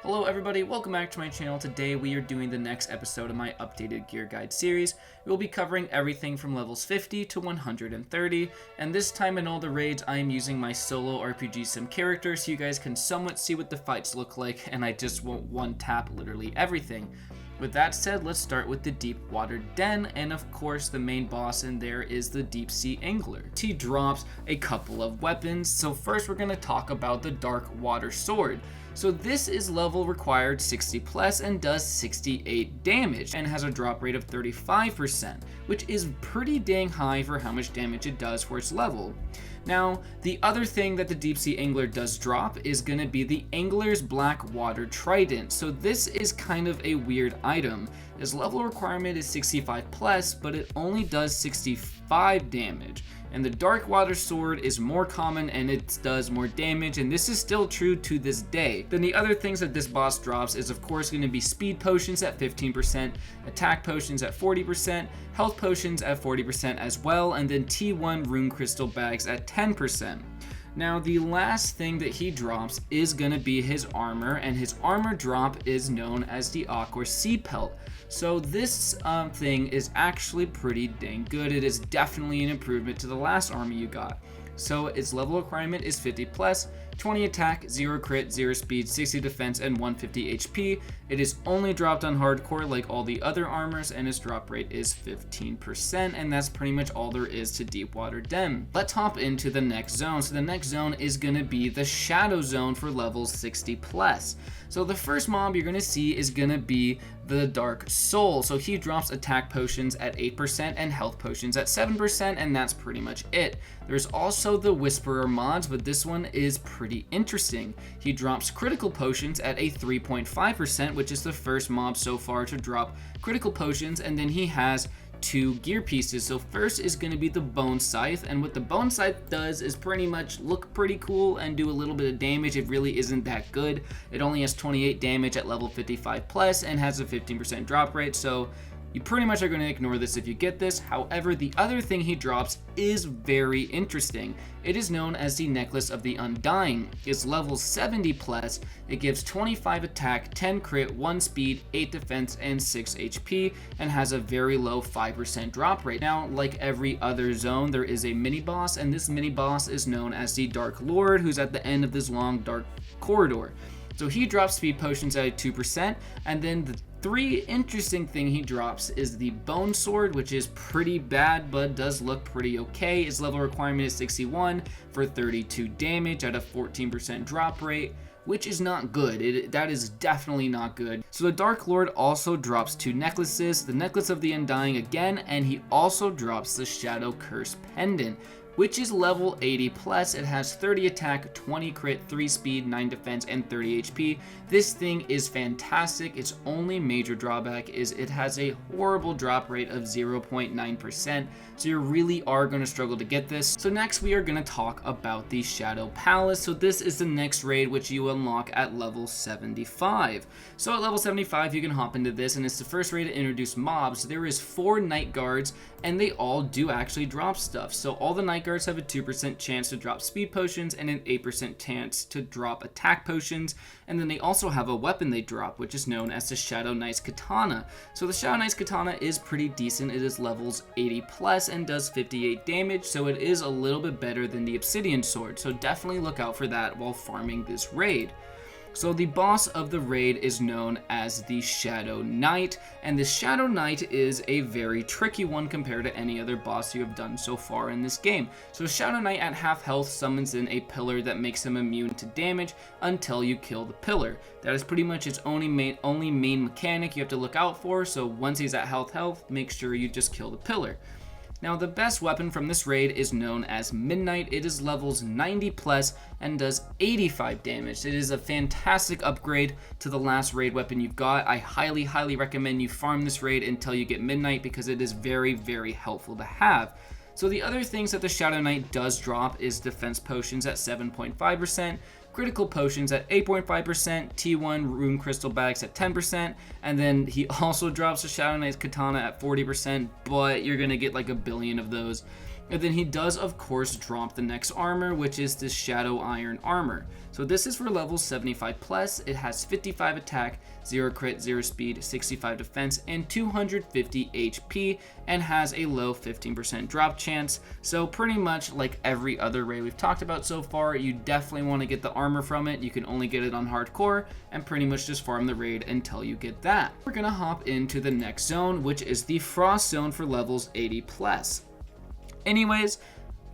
Hello everybody, welcome back to my channel. Today we are doing the next episode of my updated gear guide series. We will be covering everything from levels 50 to 130, and this time in all the raids I am using my solo RPG sim character so you guys can somewhat see what the fights look like, and I just won't one tap literally everything. With that said, let's start with the deep water den, and of course the main boss in there is the deep sea angler. He drops a couple of weapons, so first we're going to talk about the dark water sword. So this is level required 60 plus and does 68 damage and has a drop rate of 35%, which is pretty dang high for how much damage it does for its level. Now, the other thing that the Deep Sea Angler does drop is going to be the Angler's Black Water Trident. So this is kind of a weird item. Its level requirement is 65 plus, but it only does 65 damage. And the Dark Water Sword is more common and it does more damage, and this is still true to this day. Then the other things that this boss drops is of course going to be speed potions at 15%, attack potions at 40%, health potions at 40% as well, and then T1 rune crystal bags at 10%. Now the last thing that he drops is going to be his armor, and his armor drop is known as the Aqua Sea Pelt. So this thing is actually pretty dang good. It is definitely an improvement to the last armor you got. So its level requirement is 50 plus, 20 attack, 0 crit, 0 speed, 60 defense, and 150 HP. It is only dropped on hardcore like all the other armors, and its drop rate is 15%, and that's pretty much all there is to Deepwater Den. Let's hop into the next zone. So the next zone is going to be the Shadow Zone for levels 60 plus. So the first mob you're going to see is going to be the Dark Soul. So he drops attack potions at 8% and health potions at 7%, and that's pretty much it. There's also the Whisperer mods, but this one is pretty interesting. He drops critical potions at a 3.5%, which is the first mob so far to drop critical potions, and then he has 2 gear pieces. So first is going to be the Bone Scythe, and what the Bone Scythe does is pretty much look pretty cool and do a little bit of damage. It really isn't that good. It only has 28 damage at level 55 plus and has a 15% drop rate, so you pretty much are going to ignore this if you get this. However, the other thing he drops is very interesting. It is known as the Necklace of the Undying. It's level 70 plus. It gives 25 attack, 10 crit, 1 speed, 8 defense, and 6 HP, and has a very low 5% drop rate. Now, like every other zone, there is a mini boss, and this mini boss is known as the Dark Lord, who's at the end of this long dark corridor. So he drops speed potions at 2%, and then the 3 interesting thing he drops is the Bone Sword, which is pretty bad but does look pretty okay. His level requirement is 61 for 32 damage at a 14% drop rate, which is not good. That is definitely not good. So the Dark Lord also drops 2 necklaces, the Necklace of the Undying again, and he also drops the Shadow Curse Pendant, which is level 80 plus. It has 30 attack, 20 crit, 3 speed, 9 defense, and 30 HP. This thing is fantastic. Its only major drawback is it has a horrible drop rate of 0.9%, so you really are going to struggle to get this. So next we are going to talk about the Shadow Palace. So this is the next raid which you unlock at level 75. So at level 75 you can hop into this, and it's the first raid to introduce mobs. There is 4 Night Guards, and they all do actually drop stuff. So all the Night Guards have a 2% chance to drop speed potions and an 8% chance to drop attack potions, and then they also have a weapon they drop, which is known as the Shadow Knight's Katana. So the Shadow Knight's Katana is pretty decent. It is levels 80 plus and does 58 damage, so it is a little bit better than the Obsidian Sword, so definitely look out for that while farming this raid. So the boss of the raid is known as the Shadow Knight, and the Shadow Knight is a very tricky one compared to any other boss you have done so far in this game. So Shadow Knight at half health summons in a pillar that makes him immune to damage until you kill the pillar. That is pretty much its only main mechanic you have to look out for, so once he's at health, make sure you just kill the pillar. Now the best weapon from this raid is known as Midnight. It is levels 90 plus and does 85 damage. It is a fantastic upgrade to the last raid weapon you've got. I highly recommend you farm this raid until you get Midnight because it is very helpful to have. So the other things that the Shadow Knight does drop is defense potions at 7.5%, critical potions at 8.5%, T1 rune crystal bags at 10%, and then he also drops the Shadow Knight's Katana at 40%, but you're gonna get like a billion of those. And then he does, of course, drop the next armor, which is this Shadow Iron armor. So this is for level 75 plus. It has 55 attack, 0 crit, 0 speed, 65 defense, and 250 HP, and has a low 15% drop chance. So pretty much like every other raid we've talked about so far, you definitely want to get the armor from it. You can only get it on hardcore, and pretty much just farm the raid until you get that. We're gonna hop into the next zone, which is the Frost zone for levels 80 plus. Anyways,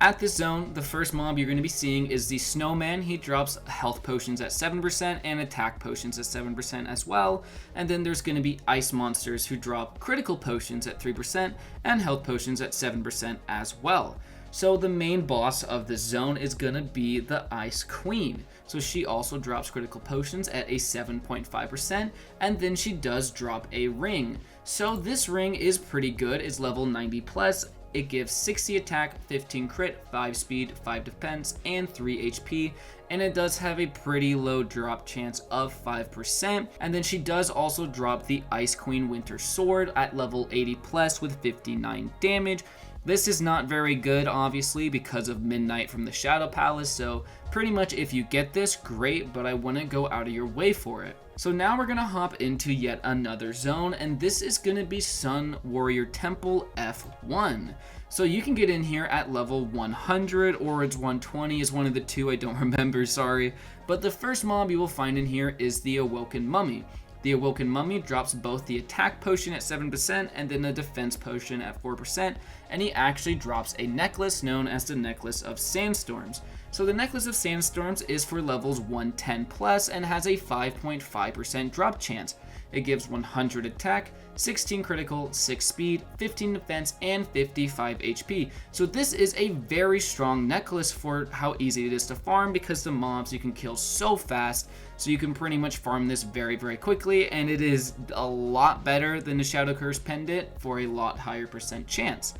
at this zone, the first mob you're going to be seeing is the Snowman. He drops health potions at 7% and attack potions at 7% as well. And then there's going to be ice monsters who drop critical potions at 3% and health potions at 7% as well. So the main boss of this zone is going to be the Ice Queen. So she also drops critical potions at a 7.5%, and then she does drop a ring. So this ring is pretty good. It's level 90 plus. It gives 60 attack, 15 crit, 5 speed, 5 defense, and 3 HP, and it does have a pretty low drop chance of 5%. And then she does also drop the Ice Queen Winter Sword at level 80 plus with 59 damage. This is not very good, obviously, because of Midnight from the Shadow Palace, so pretty much if you get this, great, but I wouldn't go out of your way for it. So now we're gonna hop into yet another zone, and this is gonna be Sun Warrior Temple F1. So you can get in here at level 100, or it's 120 is one of the two, I don't remember, sorry. But the first mob you will find in here is the Awoken Mummy. The Awoken Mummy drops both the attack potion at 7% and then a defense potion at 4%, and he actually drops a necklace known as the Necklace of Sandstorms. So the Necklace of Sandstorms is for levels 110 plus and has a 5.5% drop chance. It gives 100 attack, 16 critical, 6 speed, 15 defense, and 55 HP. So this is a very strong necklace for how easy it is to farm, because the mobs you can kill so fast, so you can pretty much farm this very, very quickly, and it is a lot better than the Shadow Curse Pendant for a lot higher percent chance.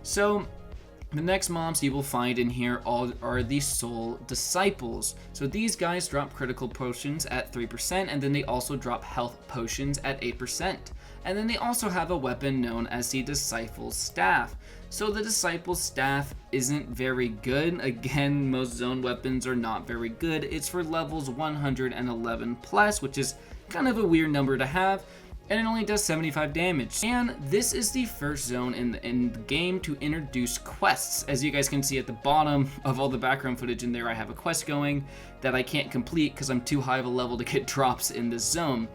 So the next mobs you will find in here are the Soul Disciples. So these guys drop critical potions at 3%, and then they also drop health potions at 8%. And then they also have a weapon known as the Disciple's Staff. So the Disciple's Staff isn't very good. Again, most zone weapons are not very good. It's for levels 111 plus, which is kind of a weird number to have, and it only does 75 damage. And this is the first zone in the game to introduce quests. As you guys can see at the bottom of all the background footage in there, I have a quest going that I can't complete because I'm too high of a level to get drops in this zone.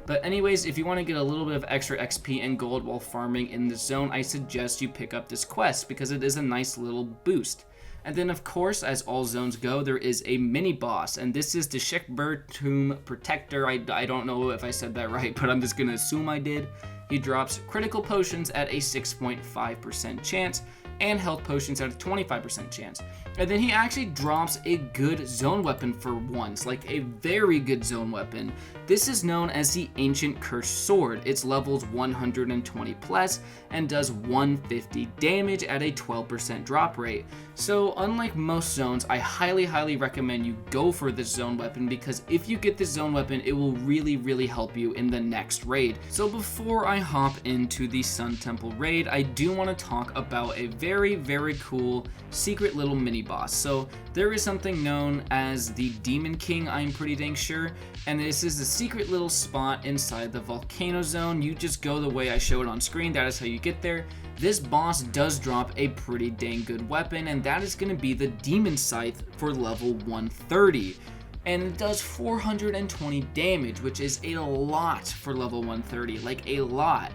But anyways, if you want to get a little bit of extra XP and gold while farming in this zone, I suggest you pick up this quest because it is a nice little boost. And then of course, as all zones go, there is a mini boss, and this is the Shekbur Tomb Protector. I don't know if I said that right, but I'm just gonna assume I did. He drops critical potions at a 6.5% chance and health potions at a 25% chance. And then he actually drops a good zone weapon for once, like a very good zone weapon. This is known as the Ancient Cursed Sword. It's levels 120 plus and does 150 damage at a 12% drop rate. So unlike most zones, I highly recommend you go for this zone weapon, because if you get this zone weapon, it will really help you in the next raid. So before I hop into the Sun Temple raid, I do want to talk about a very cool secret little mini boss. So there is something known as the Demon King, I'm pretty dang sure, and this is a secret little spot inside the volcano zone. You just go the way I showed on screen, that is how you get there. This boss does drop a pretty dang good weapon, and that is going to be the Demon Scythe for level 130. And it does 420 damage, which is a lot for level 130, like a lot.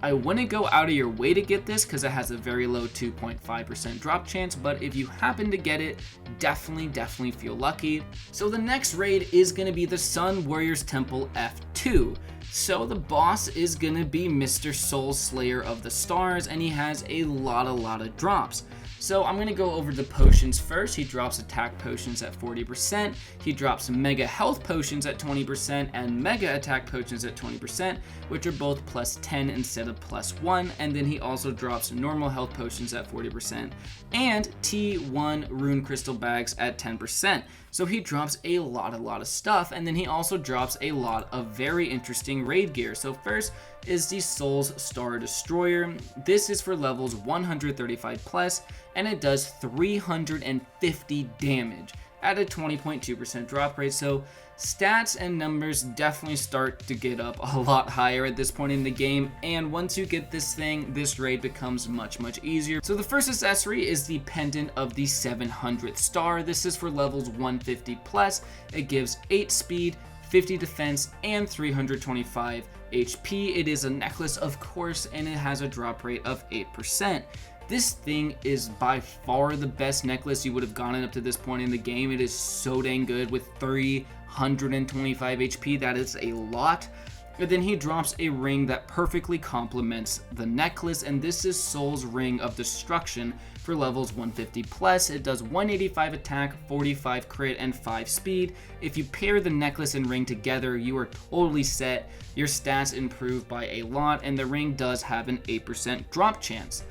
I wouldn't go out of your way to get this because it has a very low 2.5% drop chance, but if you happen to get it, definitely feel lucky. So the next raid is going to be the Sun Warriors Temple F2. So the boss is going to be Mr. Soul Slayer of the Stars, and he has a lot of drops. So I'm going to go over the potions first. He drops attack potions at 40%, he drops mega health potions at 20%, and mega attack potions at 20%, which are both plus 10 instead of plus 1, and then he also drops normal health potions at 40%, and T1 rune crystal bags at 10%. So he drops a lot of stuff, and then he also drops a lot of very interesting raid gear. So first is the Soul's Star Destroyer. This is for levels 135 plus, and it does 350 damage at a 20.2% drop rate. So stats and numbers definitely start to get up a lot higher at this point in the game, and once you get this thing, this raid becomes much easier. So the first accessory is the Pendant of the 700th Star. This is for levels 150 plus. It gives 8 speed, 50 defense, and 325 HP. It is a necklace, of course, and it has a drop rate of 8%. This thing is by far the best necklace you would have gotten up to this point in the game. It is so dang good with 325 HP. That is a lot. And then he drops a ring that perfectly complements the necklace, and this is Soul's Ring of Destruction for levels 150 plus. It does 185 attack, 45 crit, and 5 speed. If you pair the necklace and ring together, you are totally set. Your stats improve by a lot, and the ring does have an 8% drop chance.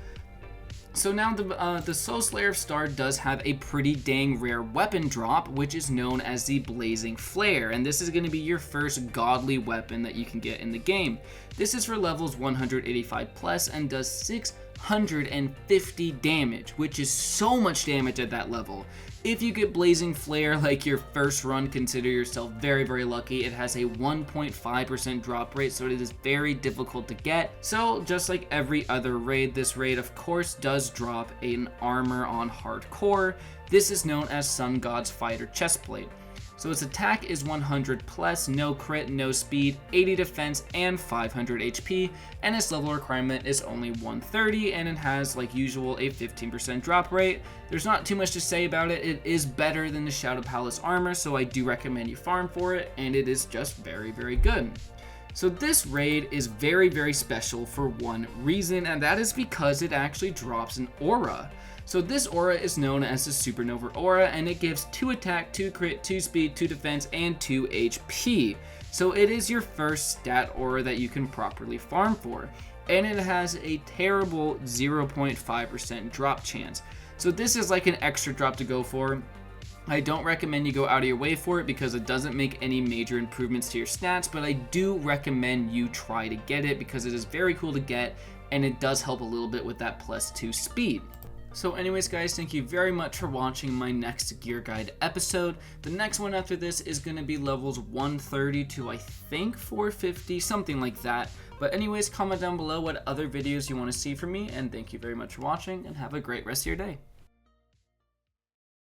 So now the Soul Slayer of Star does have a pretty dang rare weapon drop, which is known as the Blazing Flare, and this is going to be your first godly weapon that you can get in the game. This is for levels 185 plus and does 650 damage, which is so much damage at that level. If you get Blazing Flare like your first run, consider yourself very lucky. It has a 1.5% drop rate, so it is very difficult to get. So just like every other raid, this raid of course does drop an armor on hardcore. This is known as Sun God's Fighter Chestplate. So its attack is 100 plus, no crit, no speed, 80 defense, and 500 HP, and its level requirement is only 130, and it has, like usual, a 15% drop rate. There's not too much to say about it. It is better than the Shadow Palace armor, so I do recommend you farm for it, and it is just very good. So this raid is very special for one reason, and that is because it actually drops an aura. So this aura is known as the Supernova Aura, and it gives 2 attack, 2 crit, 2 speed, 2 defense, and 2 HP. So it is your first stat aura that you can properly farm for, and it has a terrible 0.5% drop chance. So this is like an extra drop to go for. I don't recommend you go out of your way for it because it doesn't make any major improvements to your stats, but I do recommend you try to get it because it is very cool to get, and it does help a little bit with that +2 speed. So anyways guys, thank you very much for watching my next gear guide episode. The next one after this is going to be levels 130 to I think 450, something like that. But anyways, comment down below what other videos you want to see from me, and thank you very much for watching, and have a great rest of your day.